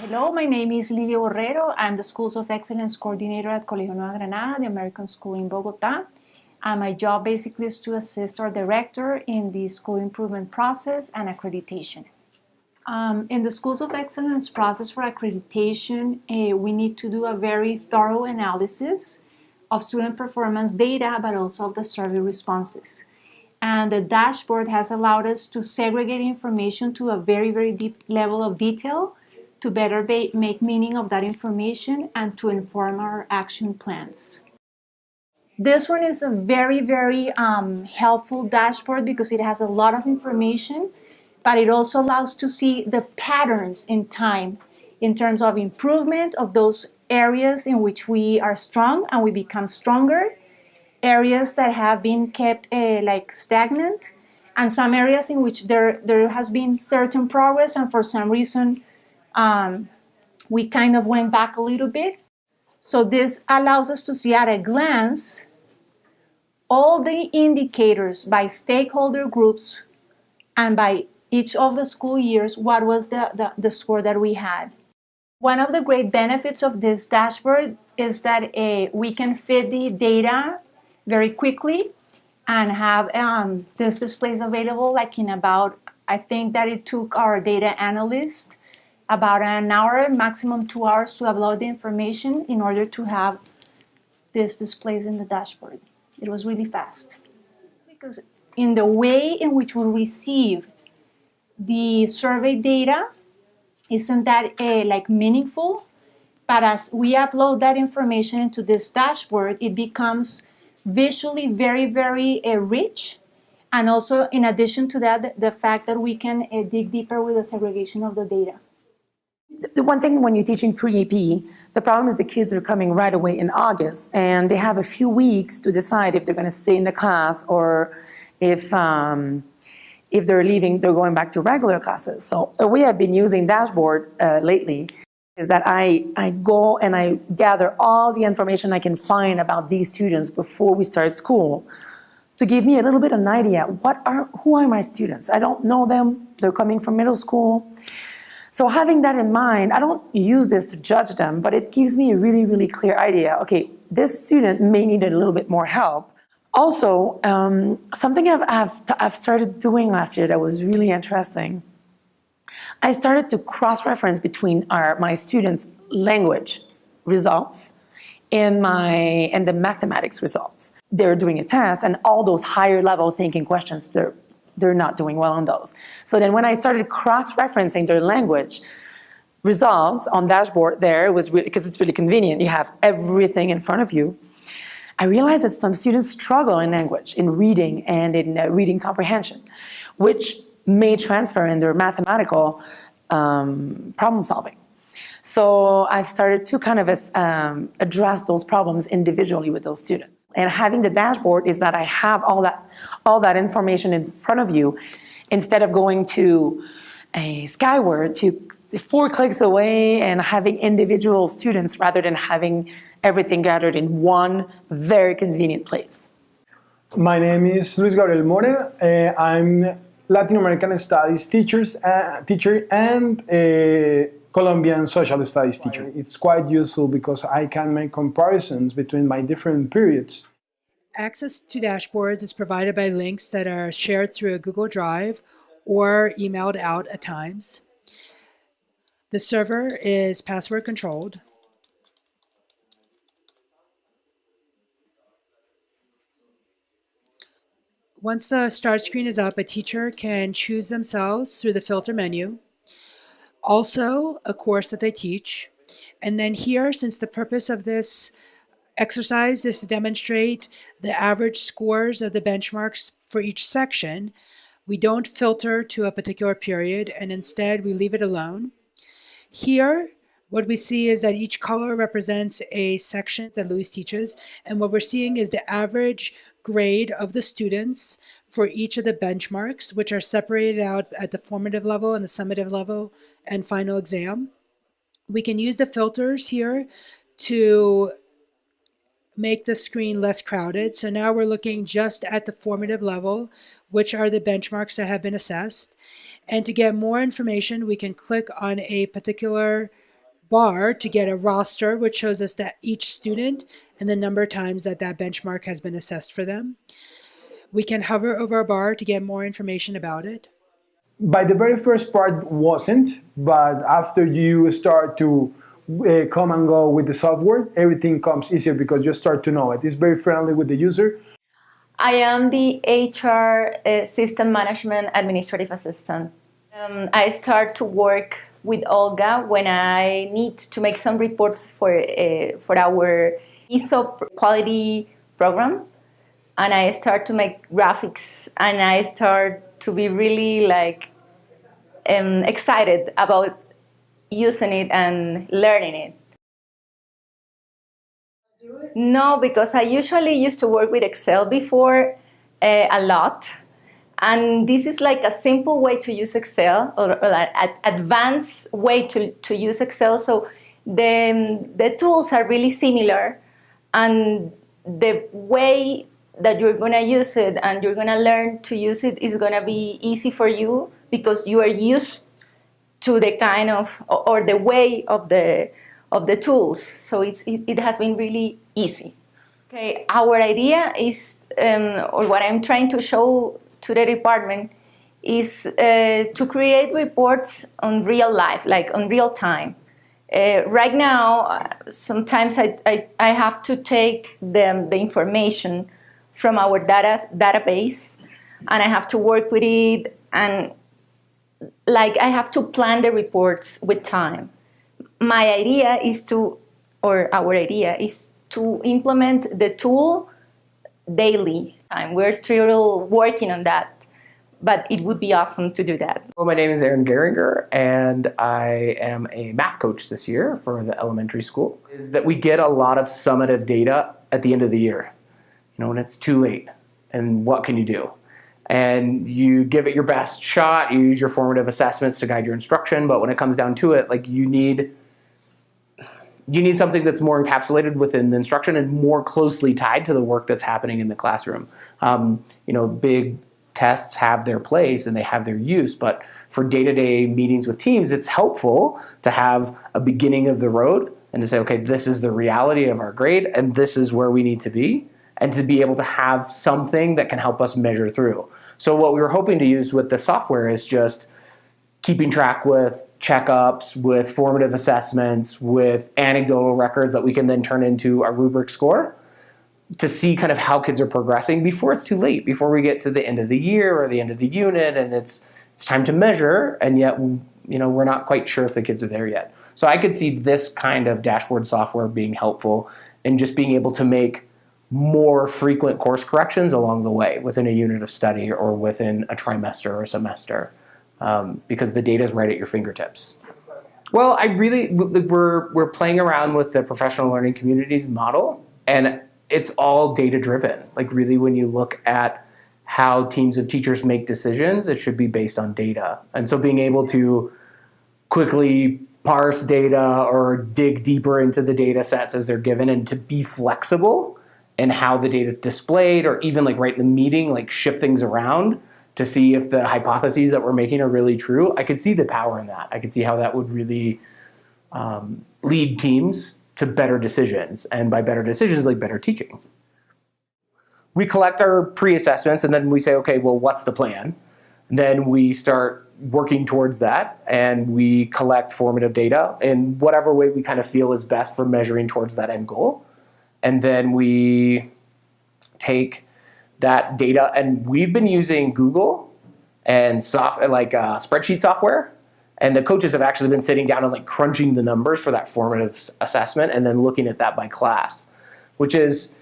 Hello, my name is Lidia Borrero. I'm the Schools of Excellence Coordinator at Colegio Nueva Granada, the American school in Bogota. And my job basically is to assist our director in the school improvement process and accreditation. In the Schools of Excellence process for accreditation, we need to do a very thorough analysis of student performance data, but also of the survey responses. And the dashboard has allowed us to segregate information to a very, very deep level of detail to better make meaning of that information and to inform our action plans. This one is a very, very helpful dashboard because it has a lot of information, but it also allows to see the patterns in time in terms of improvement of those areas in which we are strong and we become stronger, areas that have been kept like stagnant, and some areas in which there has been certain progress and for some reason we kind of went back a little bit. So this allows us to see at a glance all the indicators by stakeholder groups and by each of the school years, what was the score that we had. One of the great benefits of this dashboard is that we can fit the data very quickly and have this displays available like in about, I think that it took our data analyst about an hour, maximum 2 hours to upload the information in order to have this displays in the dashboard. It was really fast. Because in the way in which we receive the survey data, isn't that like meaningful? But as we upload that information into this dashboard, it becomes visually very, very rich. And also, in addition to that, the fact that we can dig deeper with the segregation of the data. The one thing when you're teaching pre-AP, the problem is the kids are coming right away in August, and they have a few weeks to decide if they're going to stay in the class or if they're leaving, they're going back to regular classes. So the way I've been using Dashboard lately is that I go and I gather all the information I can find about these students before we start school to give me a little bit of an idea. Who are my students? I don't know them. They're coming from middle school. So having that in mind, I don't use this to judge them, but it gives me a really, really clear idea. Okay, this student may need a little bit more help. Also, something I've started doing last year that was really interesting, I started to cross-reference between my students' language results and the mathematics results. They're doing a test, and all those higher level thinking questions, they're not doing well on those. So then when I started cross-referencing their language results on dashboard there, it was because it's really convenient. You have everything in front of you. I realized that some students struggle in language, in reading and in reading comprehension, which may transfer in their mathematical problem solving. So I've started to kind of address those problems individually with those students. And having the dashboard is that I have all that information in front of you instead of going to Skyward to 4 clicks away and having individual students rather than having everything gathered in one very convenient place. My name is Luis Gabriel More. I'm Latin American Studies teacher and Colombian Social Studies teacher. It's quite useful because I can make comparisons between my different periods. Access to dashboards is provided by links that are shared through a Google Drive or emailed out at times. The server is password controlled. Once the start screen is up, a teacher can choose themselves through the filter menu. Also, a course that they teach. And then here, since the purpose of this exercise is to demonstrate the average scores of the benchmarks for each section, we don't filter to a particular period, and instead we leave it alone. Here, what we see is that each color represents a section that Luis teaches, and what we're seeing is the average grade of the students for each of the benchmarks, which are separated out at the formative level and the summative level and final exam. We can use the filters here to make the screen less crowded. So now we're looking just at the formative level, which are the benchmarks that have been assessed. And to get more information, we can click on a particular bar to get a roster, which shows us that each student and the number of times that that benchmark has been assessed for them. We can hover over a bar to get more information about it. By the very first part wasn't, but after you start to come and go with the software, everything comes easier because you start to know it. It's very friendly with the user. I am the HR System Management Administrative Assistant. I start to work with Olga when I need to make some reports for our ESOP quality program. And I start to make graphics, and I start to be really excited about using it and learning it. No, because I usually used to work with Excel before a lot. And this is like a simple way to use Excel, or an advanced way to use Excel. So the tools are really similar, and the way that you're going to use it and you're going to learn to use it is going to be easy for you because you are used to the kind of, or the way of the tools. So it has been really easy. Okay, our idea is, or what I'm trying to show to the department is to create reports on real life, like on real time. Right now, sometimes I have to take the information from our database, and I have to work with it, and I have to plan the reports with time. My idea is our idea is to implement the tool daily. We're still working on that, but it would be awesome to do that. Well, my name is Aaron Geringer, and I am a math coach this year for the elementary school. Is that we get a lot of summative data at the end of the year, when it's too late, and what can you do? And you give it your best shot, you use your formative assessments to guide your instruction, but when it comes down to it, you need something that's more encapsulated within the instruction and more closely tied to the work that's happening in the classroom. Big tests have their place and they have their use, but for day-to-day meetings with teams, it's helpful to have a beginning of the road and to say, okay, this is the reality of our grade and this is where we need to be, and to be able to have something that can help us measure through. So what we were hoping to use with the software is just keeping track with checkups, with formative assessments, with anecdotal records that we can then turn into a rubric score to see kind of how kids are progressing before it's too late, before we get to the end of the year or the end of the unit and it's time to measure, and yet we're not quite sure if the kids are there yet. So I could see this kind of dashboard software being helpful in just being able to make more frequent course corrections along the way within a unit of study or within a trimester or semester, because the data is right at your fingertips. Well, we're playing around with the professional learning communities model, and it's all data driven. Really, when you look at how teams of teachers make decisions, it should be based on data. And so being able to quickly parse data or dig deeper into the data sets as they're given, and to be flexible in how the data is displayed, or even right in the meeting, shift things around to see if the hypotheses that we're making are really true. I could see the power in that. I could see how that would really lead teams to better decisions, and by better decisions, better teaching. We collect our pre-assessments and then we say, okay, well, what's the plan? And then we start working towards that, and we collect formative data in whatever way we kind of feel is best for measuring towards that end goal. And then we take that data, and we've been using Google and spreadsheet software, and the coaches have actually been sitting down and crunching the numbers for that formative assessment and then looking at that by class, which is,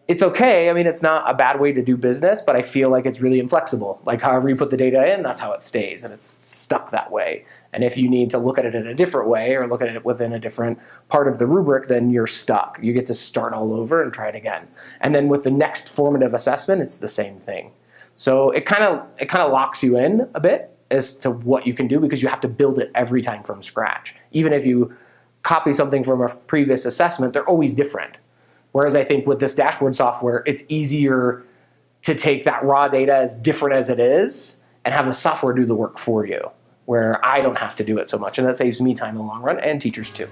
it's okay. It's not a bad way to do business, but I feel like it's really inflexible. However you put the data in, that's how it stays, and it's stuck that way. And if you need to look at it in a different way or look at it within a different part of the rubric, then you're stuck. You get to start all over and try it again. And then with the next formative assessment, it's the same thing. So it kind of locks you in a bit as to what you can do, because you have to build it every time from scratch. Even if you copy something from a previous assessment, they're always different. Whereas I think with this dashboard software, it's easier to take that raw data as different as it is and have the software do the work for you, where I don't have to do it so much. And that saves me time in the long run and teachers too.